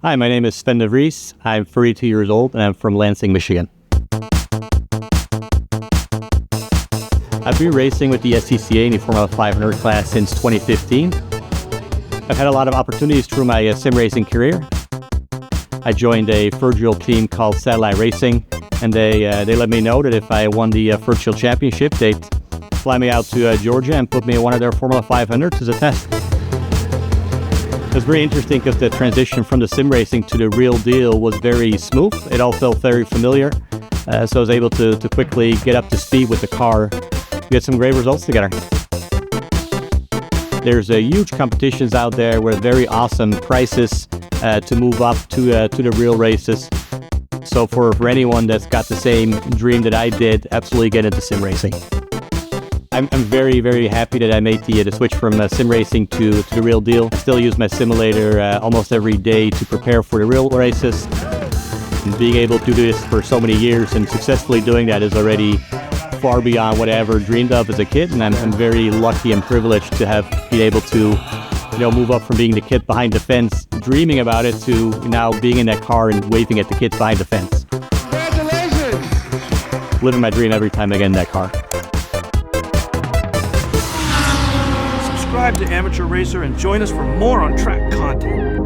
Hi, my name is Sven DeVries. I'm 32 years old and I'm from Lansing, Michigan. I've been racing with the SCCA in the Formula 500 class since 2015. I've had a lot of opportunities through my sim racing career. I joined a virtual team called Satellite Racing, and they let me know that if I won the virtual championship, they'd fly me out to Georgia and put me in one of their Formula 500s as a test. It was very interesting because the transition from the sim racing to the real deal was very smooth. It all felt very familiar, so I was able to quickly get up to speed with the car. We had some great results together. There's huge competitions out there with very awesome prices to move up to the real races. So for anyone that's got the same dream that I did, absolutely get into sim racing. I'm very, very happy that I made the switch from sim racing to the real deal. I still use my simulator almost every day to prepare for the real races. And being able to do this for so many years and successfully doing that is already far beyond what I ever dreamed of as a kid. And I'm very lucky and privileged to have been able to move up from being the kid behind the fence, dreaming about it, to now being in that car and waving at the kids behind the fence. Congratulations! Living my dream every time I get in that car. Subscribe to Amateur Racer and join us for more on track content.